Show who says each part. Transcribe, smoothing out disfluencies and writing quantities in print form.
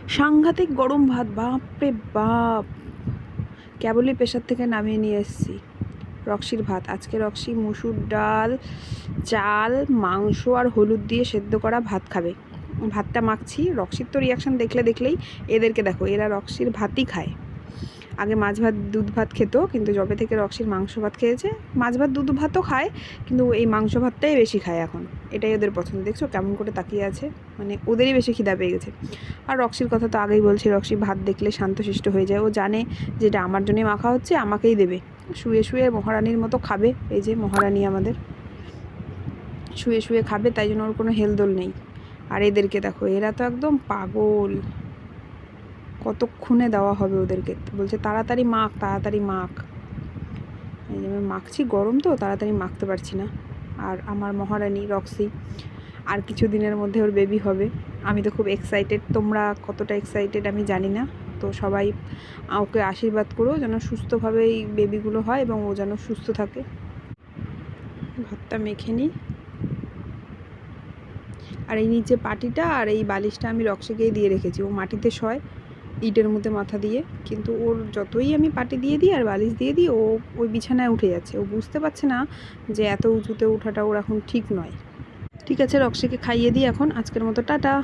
Speaker 1: সাংঘাতিক গরম ভাত, বাপরে বাপ। কেবলই প্রেশার থেকে নামিয়ে নিয়ে এসেছি রক্সির ভাত। আজকে রক্সি মুসুর ডাল, চাল, মাংস আর হলুদ দিয়ে সেদ্ধ করা ভাত খাবে। ভাতটা মাখছি। রক্সির তো রিয়াকশান দেখলেই এদেরকে দেখো, এরা রক্সির ভাতই খায়। আগে মাছ ভাত দুধ ভাত খেত, কিন্তু যবে থেকে রক্সির মাংস ভাত খেয়েছে, মাছ ভাত দুধ ভাতও খায়, কিন্তু এই মাংস ভাতটাই বেশি খায় এখন। এটাই ওদের পছন্দ। দেখছো কেমন করে তাকিয়ে আছে, মানে ওদেরই বেশি খিদা পেয়ে গেছে। আর রক্সির কথা তো আগেই বলছি, রক্সি ভাত দেখলে শান্তশিষ্ট হয়ে যায়। ও জানে যেটা আমার জন্যই মাখা হচ্ছে, আমাকেই দেবে। শুয়ে শুয়ে মহারানীর মতো খাবে। এই যে মহারানী আমাদের শুয়ে শুয়ে খাবে, তাই জন্য ওর কোনো হেলদোল নেই। আর এদেরকে দেখো, এরা তো একদম পাগল। কতক্ষণে দেওয়া হবে ওদেরকে, বলছে তাড়াতাড়ি মাখ, তাড়াতাড়ি মাখ। এই যে আমি মাখছি, গরম তো তাড়াতাড়ি মাখতে পারছি না। আর আমার মহারানী রক্সি, আর কিছু দিনের মধ্যে ওর বেবি হবে। আমি তো খুব এক্সাইটেড, তোমরা কতটা এক্সাইটেড আমি জানি না। তো সবাই ওকে আশীর্বাদ করো যেন সুস্থভাবে এই বেবিগুলো হয় এবং ও যেন সুস্থ থাকে। ভাতটা মেখে নিই। আর এই নিচে পাটিটা আর এই বালিশটা আমি রক্সিকেই দিয়ে রেখেছি। ও মাটিতে শয় ইটের মধ্যে মাথা দিয়ে, কিন্তু ওর যতই আমি পাটি দিয়ে দিই আর বালিশ দিয়ে দিই, ও ওই বিছানায় উঠে যাচ্ছে। ও বুঝতে পারছে না যে এত উঁচুতে ওঠাটা ওর এখন ঠিক নয়। ঠিক আছে, রক্সিকে খাইয়ে দিই এখন। আজকের মতো টাটা।